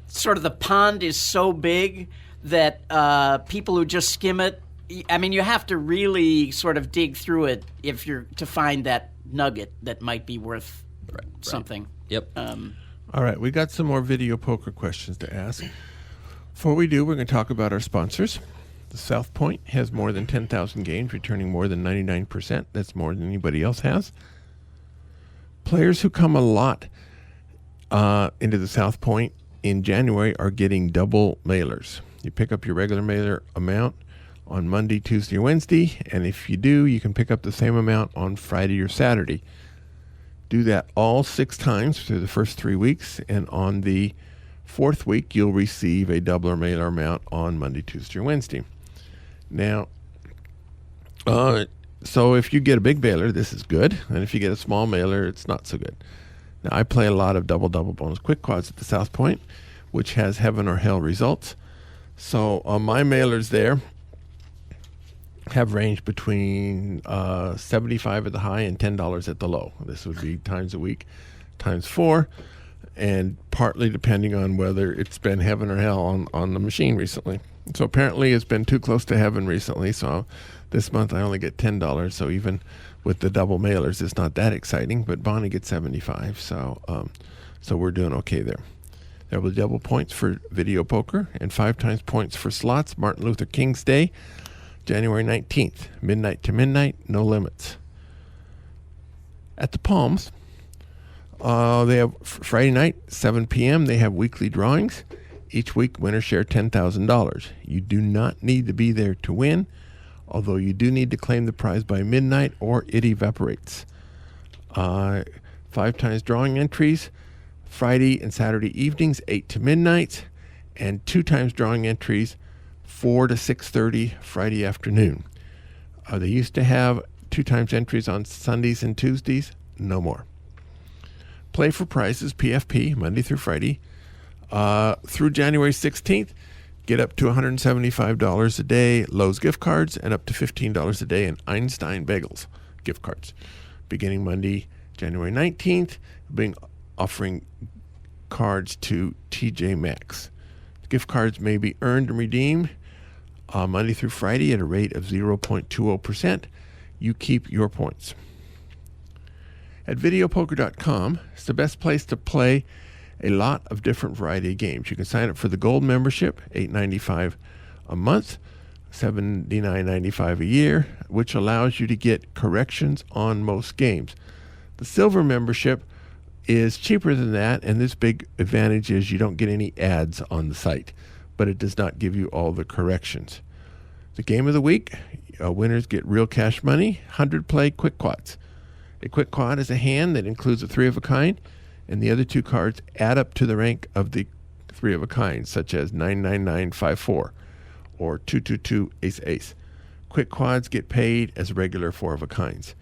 Speaker 3: sort of the pond is so big that people who just skim it, I mean, you have to really sort of dig through it to find that nugget that might be worth something.
Speaker 5: Yep.
Speaker 2: All right, we got some more video poker questions to ask. Before we do, we're going to talk about our sponsors. The South Point has more than 10,000 games, returning more than 99%. That's more than anybody else has. Players who come a lot into the South Point in January are getting double mailers. You pick up your regular mailer amount on Monday, Tuesday, or Wednesday, and if you do, you can pick up the same amount on Friday or Saturday. Do that all 6 times through the first 3 weeks, and on the 4th week, you'll receive a double or mailer amount on Monday, Tuesday, or Wednesday. Now, so if you get a big mailer, this is good, and if you get a small mailer, it's not so good. Now, I play a lot of double bonus quick quads at the South Point, which has heaven or hell results. So on my mailers there, have ranged between $75 at the high and $10 at the low. This would be times a week, times 4, and partly depending on whether it's been heaven or hell on the machine recently. So apparently it's been too close to heaven recently, so this month I only get $10, so even with the double mailers, it's not that exciting, but Bonnie gets 75, so we're doing okay there. There will be double points for video poker and 5 times points for slots. Martin Luther King's Day, January 19th, midnight to midnight, no limits. At the Palms, they have Friday night, 7 p.m., they have weekly drawings. Each week, winners share $10,000. You do not need to be there to win, although you do need to claim the prize by midnight or it evaporates. 5 times drawing entries, Friday and Saturday evenings, 8 to midnight, and 2 times drawing entries, 4 to 6:30 Friday afternoon. They used to have 2 times entries on Sundays and Tuesdays, no more. Play for prizes, PFP, Monday through Friday. Through January 16th, get up to $175 a day Lowe's gift cards and up to $15 a day in Einstein Bagels gift cards. Beginning Monday, January 19th, offering cards to TJ Maxx. Gift cards may be earned and redeemed Monday through Friday at a rate of 0.20%. You keep your points. At videopoker.com, it's the best place to play a lot of different variety of games. You can sign up for the gold membership, $8.95 a month, $79.95 a year, which allows you to get corrections on most games. The silver membership is cheaper than that, and this big advantage is you don't get any ads on the site, but it does not give you all the corrections. The game of the week, winners get real cash money, 100 play quick quads. A quick quad is a hand that includes a 3 of a kind, and the other 2 cards add up to the rank of the 3 of a kind, such as 99954 or 222 ace ace. Quick quads get paid as regular 4 of a kinds.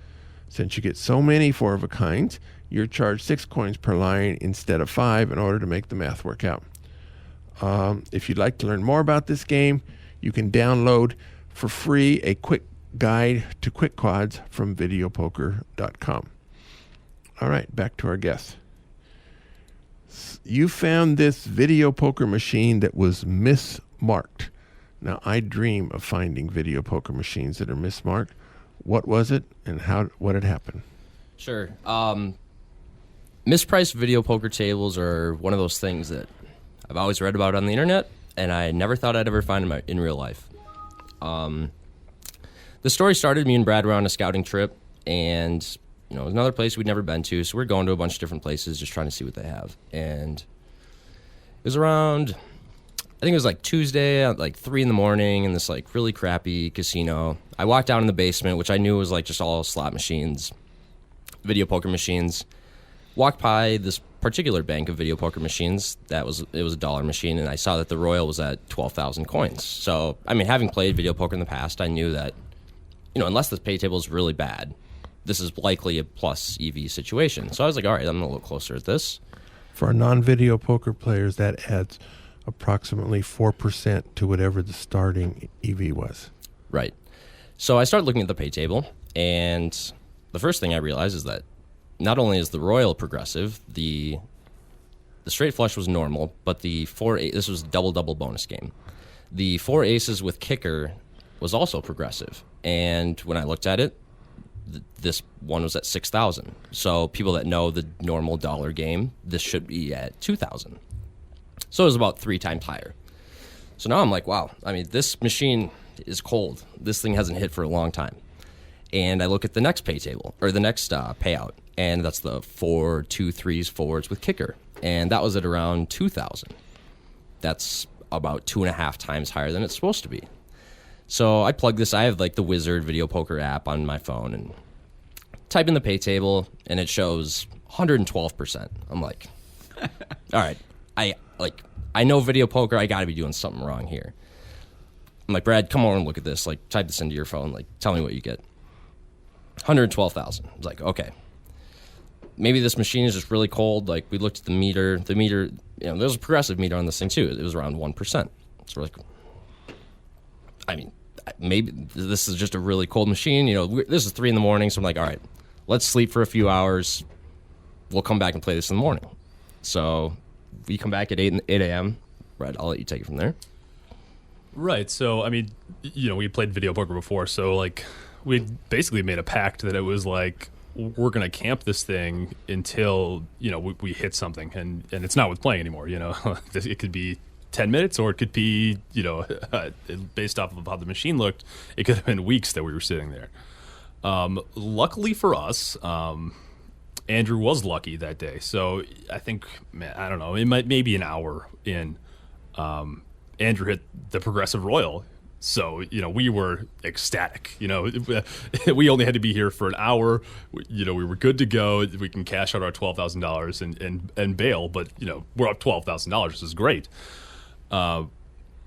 Speaker 2: Since you get so many 4 of a kinds, you're charged 6 coins per line instead of 5 in order to make the math work out. If you'd like to learn more about this game, you can download for free a quick guide to quick quads from videopoker.com. All right, back to our guests. You found this video poker machine that was mismarked. Now, I dream of finding video poker machines that are mismarked. What was it, and what had happened?
Speaker 5: Sure. Mispriced video poker tables are one of those things that I've always read about on the internet, and I never thought I'd ever find them in real life. The story started, me and Brad were on a scouting trip, and it was another place we'd never been to, so we're going to a bunch of different places just trying to see what they have. And it was around, I think it was like Tuesday at like 3 in the morning in this like really crappy casino. I walked down in the basement, which I knew was like just all slot machines, video poker machines. Walked by this particular bank of video poker machines. It was a dollar machine, and I saw that the Royal was at 12,000 coins. So, I mean, having played video poker in the past, I knew that, unless the pay table is really bad, this is likely a plus EV situation. So I was like, all right, I'm going to look closer at this.
Speaker 2: For our non-video poker players, that adds approximately 4% to whatever the starting EV was.
Speaker 5: Right. So I started looking at the pay table, and the first thing I realized is that not only is the Royal progressive, the straight flush was normal, but this was double bonus game. The 4 aces with kicker was also progressive. And when I looked at it, this one was at 6,000. So people that know the normal dollar game, this should be at 2,000. So it was about 3 times higher. So now I'm like, wow, I mean, this machine is cold. This thing hasn't hit for a long time. And I look at the next pay table, or the next payout, and that's the 4 2-3s forwards with kicker. And that was at around 2,000. That's about 2.5 times higher than it's supposed to be. So I plug this. I have like the Wizard video poker app on my phone and type in the pay table, and it shows 112%. I'm like, all right, I know video poker. I got to be doing something wrong here. I'm like, Brad, come over and look at this. Like, type this into your phone. Like, tell me what you get. 112,000. I was like, okay, maybe this machine is just really cold. Like, we looked at the meter. The meter, there's a progressive meter on this thing too. It was around 1%. So we're like, I mean, maybe this is just a really cold machine. This is 3 a.m, so I'm like, all right, let's sleep for a few hours. We'll come back and play this in the morning. So we come back at 8 a.m. Brad, I'll let you take it from there.
Speaker 6: Right. So, I mean, we played video poker before, so like we basically made a pact that it was like we're going to camp this thing until, we hit something, and it's not with playing anymore, It could be 10 minutes or it could be, based off of how the machine looked, it could have been weeks that we were sitting there. Luckily for us, Andrew was lucky that day. So I think, I don't know, maybe an hour in, Andrew hit the Progressive Royal. So, we were ecstatic. We only had to be here for an hour. We were good to go. We can cash out our $12,000 and bail. But, we're up $12,000. This is great.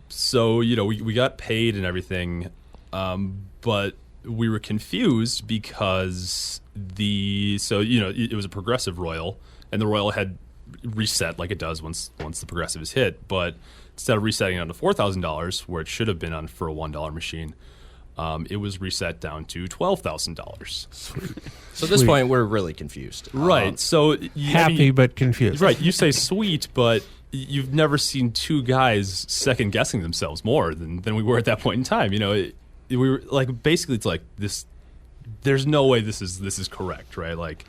Speaker 6: So, we got paid and everything. But we were confused because it was a Progressive Royal. And the Royal had reset like it does once the Progressive is hit. But instead of resetting down to $4,000, where it should have been on for a $1 machine, it was reset down to $12,000.
Speaker 5: So at this point, we're really confused.
Speaker 6: Right. So
Speaker 2: happy but confused.
Speaker 6: Right. You say sweet, but you've never seen two guys second guessing themselves more than we were at that point in time. We were like, basically, it's like this. There's no way this is correct, right? Like,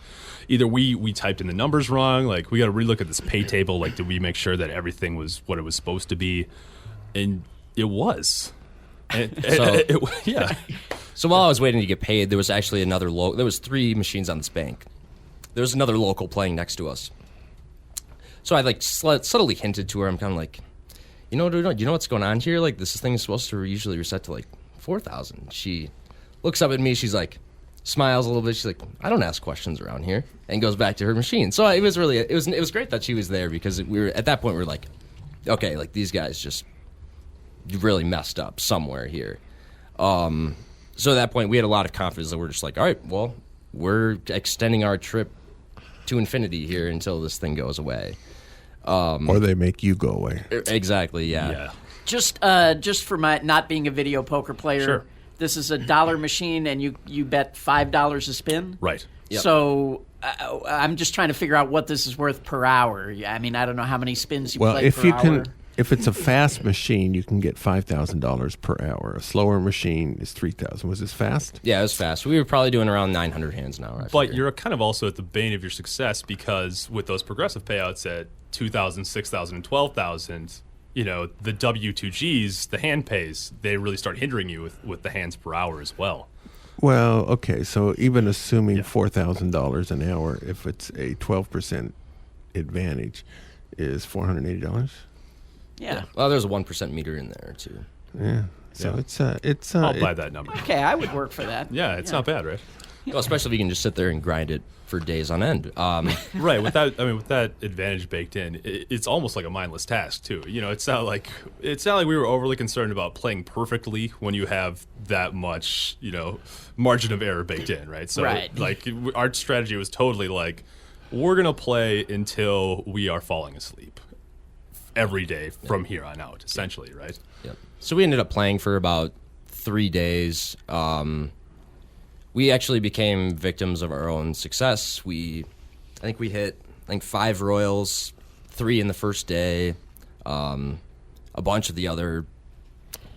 Speaker 6: either we typed in the numbers wrong, like we got to relook at this pay table, like did we make sure that everything was what it was supposed to be, and it was. Yeah.
Speaker 5: So while I was waiting to get paid, there was actually there was 3 machines on this bank. There was another local playing next to us. So I like subtly hinted to her. I'm kind of like, you know what's going on here? Like, this thing is supposed to usually reset to like 4,000. She looks up at me. She's like, smiles a little bit. She's like, I don't ask questions around here, and goes back to her machine. So it was great that she was there, because we were at that point, we were like, okay, like these guys just really messed up somewhere here. So at that point, we had a lot of confidence that we're just like, all right, well, we're extending our trip to infinity here until this thing goes away.
Speaker 2: Or they make you go away.
Speaker 5: Exactly, yeah.
Speaker 3: Just for my not being a video poker player,
Speaker 6: Sure.
Speaker 3: This is a $1 machine, and you bet $5 a spin.
Speaker 6: Right.
Speaker 5: Yep.
Speaker 3: So I'm just trying to figure out what this is worth per hour. I mean, I don't know how many spins you play per hour.
Speaker 2: If it's a fast machine, you can get $5,000 per hour. A slower machine is $3,000. Was this fast?
Speaker 5: Yeah, it was fast. We were probably doing around 900 hands an hour.
Speaker 6: But you're kind of also at the bane of your success, because with those progressive payouts at 2,000, 6,000, and 12,000, the W2Gs, the hand pays, they really start hindering you with the hands per hour as well.
Speaker 2: Well, okay, so even assuming $4,000 an hour, if it's a 12% advantage, is $480.
Speaker 3: Yeah.
Speaker 5: Well, there's a 1% meter in there too.
Speaker 2: Yeah. So it's
Speaker 6: I'll buy that number.
Speaker 3: Okay, I would work for that.
Speaker 6: Yeah, it's not bad, right?
Speaker 5: Well, especially if you can just sit there and grind it for days on end.
Speaker 6: Right. With that advantage baked in, it's almost like a mindless task too. It's not like we were overly concerned about playing perfectly when you have that much, margin of error baked in, right? So
Speaker 3: right.
Speaker 6: Like our strategy was totally like, we're gonna play until we are falling asleep every day from here on out, essentially, right?
Speaker 5: Yeah. So we ended up playing for about 3 days. We actually became victims of our own success. I think we hit 5 royals, 3 in the first day, a bunch of the other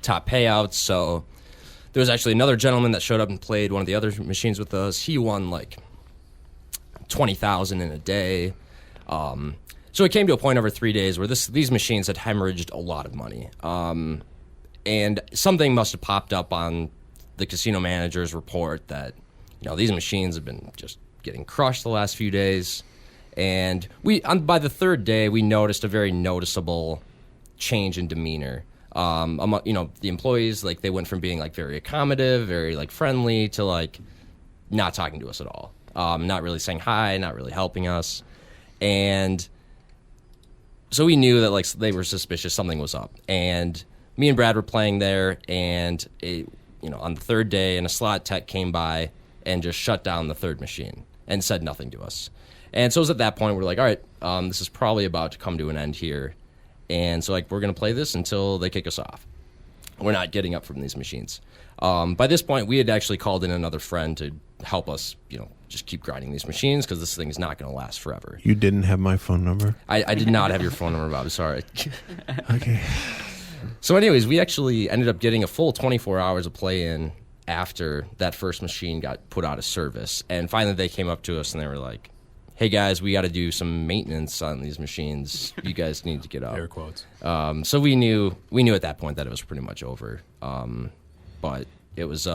Speaker 5: top payouts. So there was actually another gentleman that showed up and played one of the other machines with us. He won like 20,000 in a day. So it came to a point over 3 days where these machines had hemorrhaged a lot of money. And something must have popped up on the casino manager's report that, these machines have been just getting crushed the last few days. And by the 3rd day, we noticed a very noticeable change in demeanor. The employees, like, they went from being like very accommodative, very like friendly, to like not talking to us at all. Not really saying hi, not really helping us. And so we knew that like they were suspicious, something was up. And me and Brad were playing there, and on the 3rd day, and a slot tech came by and just shut down the 3rd machine and said nothing to us. And so it was at that point we're like, all right, this is probably about to come to an end here. And so like we're going to play this until they kick us off. We're not getting up from these machines. By this point, we had actually called in another friend to help us, just keep grinding these machines because this thing is not going to last forever.
Speaker 2: You didn't have my phone number?
Speaker 5: I did not have your phone number, Bob. Sorry.
Speaker 2: Okay.
Speaker 5: So anyways, we actually ended up getting a full 24 hours of play in after that first machine got put out of service. And finally they came up to us and they were like, hey guys, we got to do some maintenance on these machines. You guys need to get up.
Speaker 6: Air quotes.
Speaker 5: So we knew at that point that it was pretty much over. But it was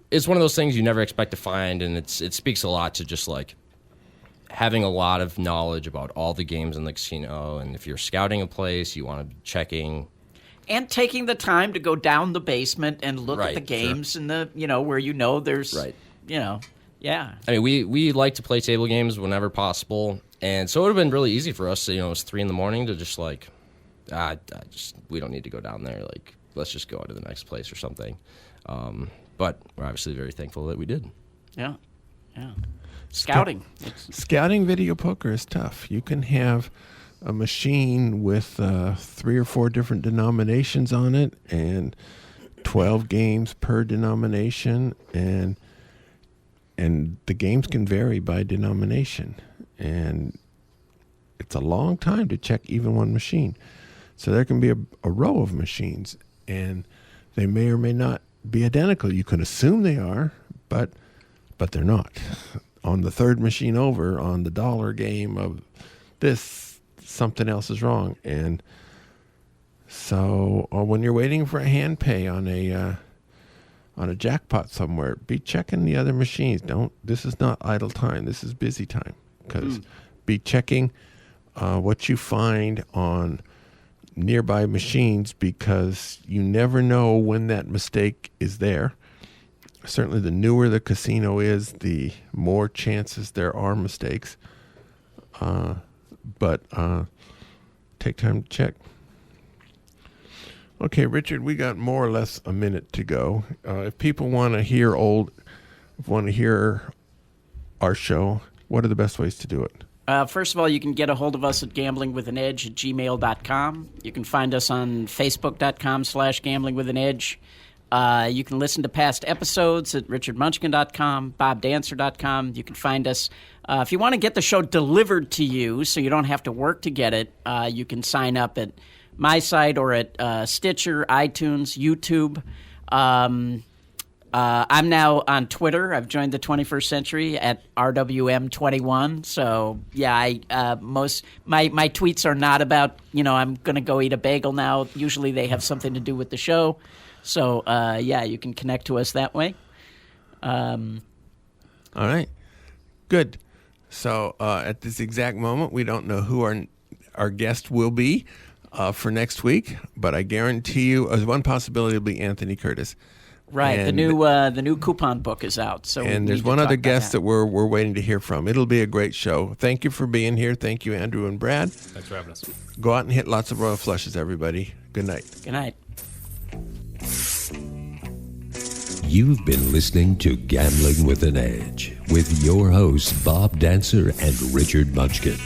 Speaker 5: it's one of those things you never expect to find, and it speaks a lot to just like having a lot of knowledge about all the games in the casino. And if you're scouting a place, you want to be checking.
Speaker 3: And taking the time to go down the basement and look at
Speaker 5: Right,
Speaker 3: the games and the where there's
Speaker 5: Right.
Speaker 3: Yeah.
Speaker 5: I mean, we like to play table games whenever possible, and so it would have been really easy for us. It was 3 a.m. to just like, we don't need to go down there. Like, let's just go to the next place or something. But we're obviously very thankful that we did.
Speaker 3: Yeah. Scouting.
Speaker 2: Scouting video poker is tough. You can have a machine with 3 or 4 different denominations on it and 12 games per denomination, and the games can vary by denomination, and it's a long time to check even one machine. So there can be a row of machines, and they may or may not be identical. You can assume they are, but they're not. On the third machine over, on the dollar game of this, something else is wrong. And so when you're waiting for a hand pay on a jackpot somewhere, be checking the other machines. This is not idle time. This is busy time. Because be checking what you find on nearby machines, because you never know when that mistake is there. Certainly the newer the casino is, the more chances there are mistakes. But take time to check. Okay, Richard, we got more or less a minute to go. If people want to hear our show, what are the best ways to do it?
Speaker 3: First of all, you can get a hold of us at gamblingwithanedge@gmail.com. You can find us on facebook.com/gamblingwithanedge. You can listen to past episodes at richardmunchkin.com, Brad.Andrew.com. You can find us. If you want to get the show delivered to you so you don't have to work to get it, you can sign up at my site or at Stitcher, iTunes, YouTube. I'm now on Twitter. I've joined the 21st century at RWM21. So yeah, my tweets are not about I'm going to go eat a bagel now. Usually they have something to do with the show. So yeah, you can connect to us that way.
Speaker 2: All right, good. So at this exact moment, we don't know who our guest will be for next week, but I guarantee you, one possibility will be Anthony Curtis.
Speaker 3: Right,
Speaker 2: and
Speaker 3: the new coupon book is out. So
Speaker 2: and there's one other guest that we're waiting to hear from. It'll be a great show. Thank you for being here. Thank you, Andrew and Brad.
Speaker 6: Thanks for having us.
Speaker 2: Go out and hit lots of royal flushes, everybody. Good night.
Speaker 3: Good night.
Speaker 1: You've been listening to Gambling with an Edge with your hosts Bob Dancer and Richard Munchkin.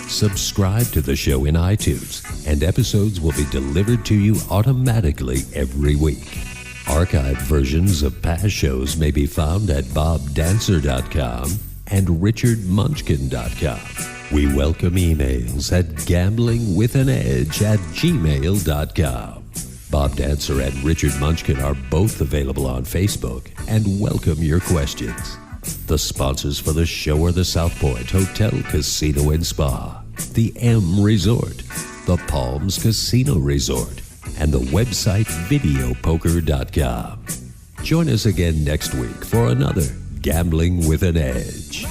Speaker 1: Subscribe to the show in iTunes, and episodes will be delivered to you automatically every week. Archived versions of past shows may be found at BobDancer.com and RichardMunchkin.com. We welcome emails at gamblingwithanedge@gmail.com. Bob Dancer and Richard Munchkin are both available on Facebook and welcome your questions. The sponsors for the show are the South Point Hotel, Casino and Spa, the M Resort, the Palms Casino Resort, and the website videopoker.com. Join us again next week for another Gambling with an Edge.